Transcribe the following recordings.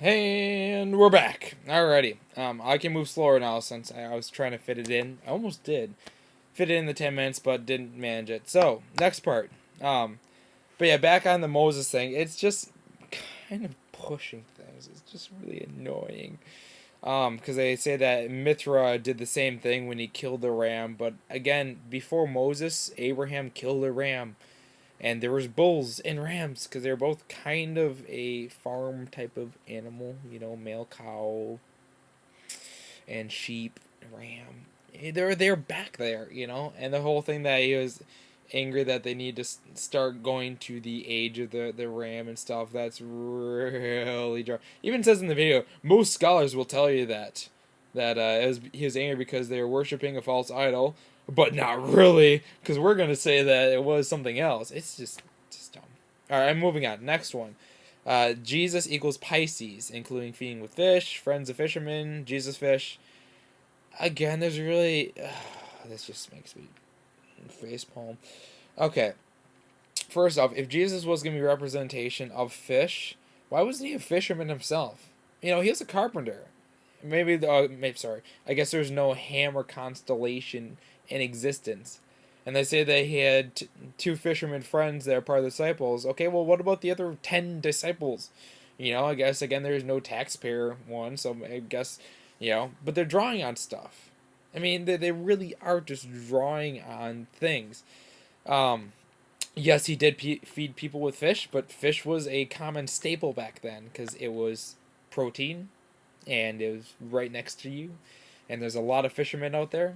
And we're back. Alrighty. I can move slower now since I was trying to fit it in. I almost did fit it in the 10 minutes, but didn't manage it. So next part. But yeah, back on the Moses thing. It's just kind of pushing things. It's just really annoying. Because they say that Mithra did the same thing when he killed the ram, but again, before Moses, Abraham killed a ram, and there was bulls and rams because they're both kind of a farm type of animal, male cow and sheep, ram. They're back there, and the whole thing that he was angry that they need to start going to the age of the ram and stuff. That's really dry. Even says in the video, most scholars will tell you that he was angry because they were worshiping a false idol, but not really, because we're gonna say that it was something else. It's just dumb. All right, I'm moving on. Next one. Jesus equals Pisces, including feeding with fish, friends of fishermen, Jesus fish. Again, there's really this just makes me face palm. Okay, first off, if Jesus was going to be a representation of fish, why wasn't he a fisherman himself? He was a carpenter. Maybe sorry. I guess there's no hammer constellation in existence. And they say that he had two fishermen friends that are part of the disciples. Okay, well, what about the other 10 disciples? I guess, again, there's no taxpayer one, so I guess, but they're drawing on stuff. I mean, they really are just drawing on things. Um, yes, he did feed people with fish, but fish was a common staple back then because it was protein and it was right next to you. And there's a lot of fishermen out there.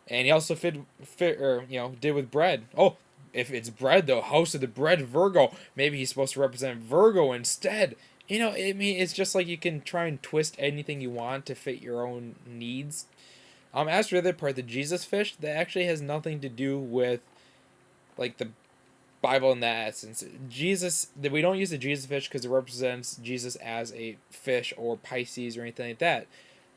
And he also did with bread. Oh, if it's bread though, House of the Bread Virgo. Maybe he's supposed to represent Virgo instead. I mean, it's just like you can try and twist anything you want to fit your own needs. As for the other part, the Jesus fish, that actually has nothing to do with like the Bible in that essence. We don't use the Jesus fish because it represents Jesus as a fish or Pisces or anything like that.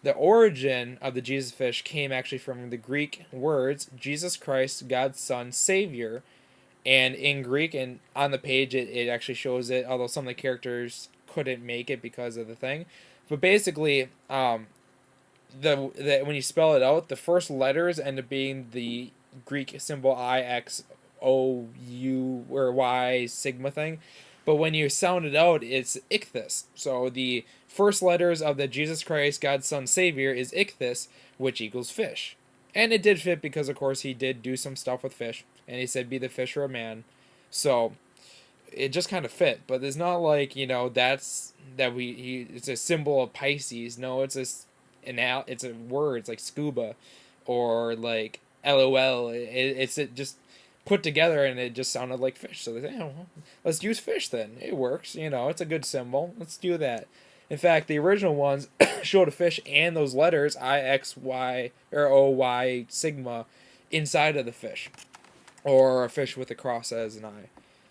The origin of the Jesus fish came actually from the Greek words Jesus Christ, God's Son, Savior. And in Greek, and on the page, it actually shows it, although some of the characters couldn't make it because of the thing. But basically, when you spell it out, the first letters end up being the Greek symbol I, X, O, U, or Y, sigma thing. But when you sound it out, it's ichthys. So the first letters of the Jesus Christ, God's Son, Savior is ichthys, which equals fish. And it did fit because, of course, he did do some stuff with fish. And he said, be the fisher of man. So it just kind of fit. But it's not like, it's a symbol of Pisces. No, it's a word. It's like scuba or like LOL. It's just put together and it just sounded like fish. So they say, oh, well, let's use fish then. It works. It's a good symbol. Let's do that. In fact, the original ones showed a fish and those letters I, X, Y, or O, Y, sigma inside of the fish. Or a fish with a cross as an eye.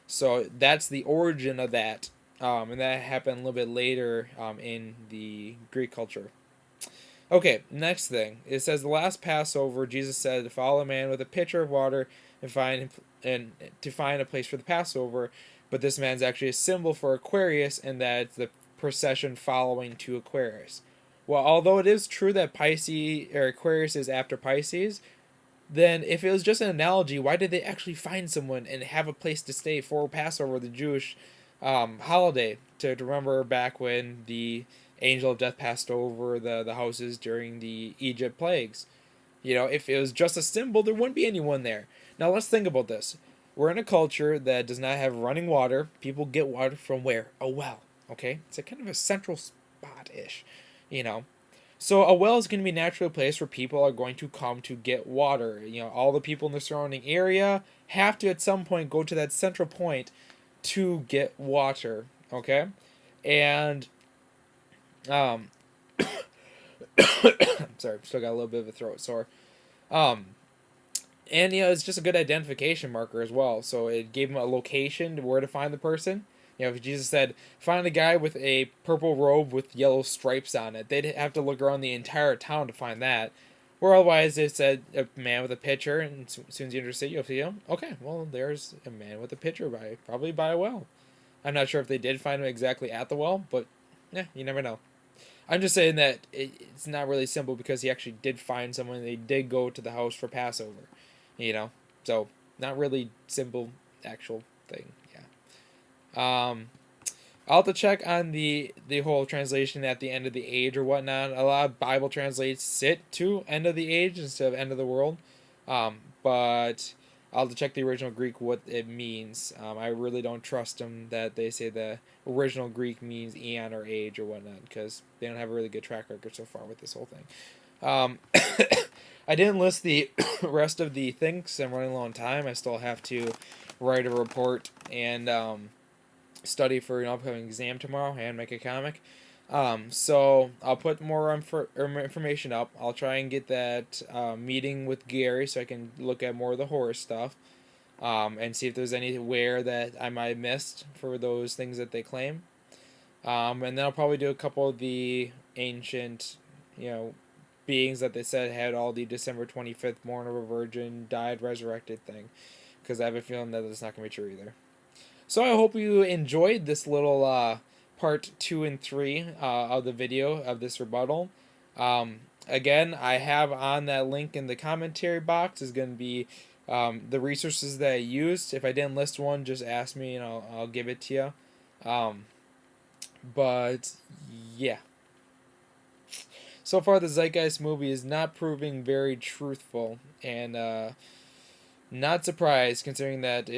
So that's the origin of that. And that happened a little bit later in the Greek culture. Okay, next thing. It says the last Passover, Jesus said to follow a man with a pitcher of water and to find a place for the Passover. But this man's actually a symbol for Aquarius, and that it's the procession following to Aquarius. Well, although it is true that Pisces or Aquarius is after Pisces, then if it was just an analogy, why did they actually find someone and have a place to stay for Passover, the Jewish holiday, to remember back when the angel of death passed over the houses during the Egypt plagues? If it was just a symbol, there wouldn't be anyone there. Now let's think about this. We're in a culture that does not have running water. People get water from where? A well. Okay? It's a kind of a central spot-ish, So a well is going to be naturally a place where people are going to come to get water. All the people in the surrounding area have to at some point go to that central point to get water. Okay? And sorry, still got a little bit of a throat sore. And it's just a good identification marker as well. So it gave them a location to where to find the person. If Jesus said, find a guy with a purple robe with yellow stripes on it, they'd have to look around the entire town to find that. Or otherwise, it said a man with a pitcher, and as soon as you enter the city, you'll see him. Okay, well, there's a man with a pitcher probably by a well. I'm not sure if they did find him exactly at the well, but Yeah, you never know. I'm just saying that it's not really simple because he actually did find someone. And they did go to the house for Passover, you know. So not really simple actual thing. Yeah. I'll have to check on the whole translation at the end of the age or whatnot. A lot of Bible translates sit to end of the age instead of end of the world. But I'll have to check the original Greek what it means. I really don't trust them that they say the original Greek means eon or age or whatnot because they don't have a really good track record so far with this whole thing. Um, I didn't list the rest of the things. I'm running low on time. I still have to write a report and study for an upcoming exam tomorrow and make a comic. So I'll put more information up. I'll try and get that meeting with Gary so I can look at more of the horror stuff and see if there's anywhere that I might have missed for those things that they claim. And then I'll probably do a couple of the ancient, beings that they said had all the December 25th, born of a virgin, died, resurrected thing. Because I have a feeling that it's not going to be true either. So I hope you enjoyed this little part 2 and 3 of the video of this rebuttal. Again, I have on that link in the commentary box is going to be the resources that I used. If I didn't list one, just ask me and I'll give it to you. But yeah. So far, the Zeitgeist movie is not proving very truthful, and not surprised considering that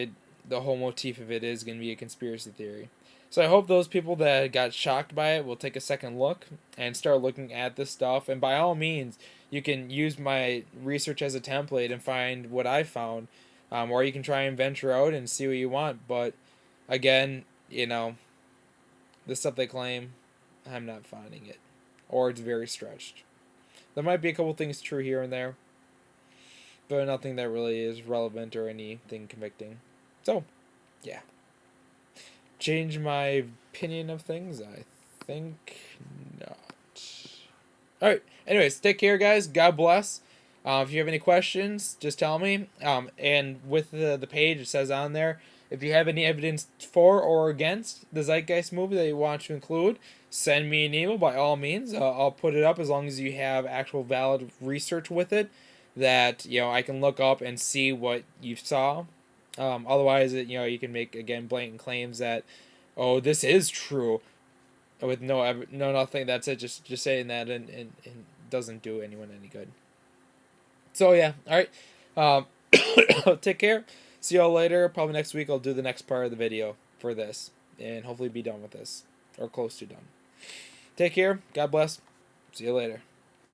the whole motif of it is going to be a conspiracy theory. So I hope those people that got shocked by it will take a second look and start looking at this stuff. And by all means, you can use my research as a template and find what I found, or you can try and venture out and see what you want. But again, the stuff they claim, I'm not finding it, or it's very stretched. There might be a couple things true here and there, but nothing that really is relevant or anything convicting. So, yeah. Change my opinion of things? I think not. Alright, anyways, take care, guys. God bless. If you have any questions, just tell me. And with the page, it says on there, if you have any evidence for or against the Zeitgeist movie that you want to include, send me an email by all means. I'll put it up as long as you have actual valid research with it that I can look up and see what you saw. Otherwise, you can make again blatant claims that, oh, this is true, with no nothing. That's it. Just saying that and doesn't do anyone any good. So yeah, all right. Take care. See y'all later. Probably next week I'll do the next part of the video for this and hopefully be done with this or close to done. Take care. God bless. See you later.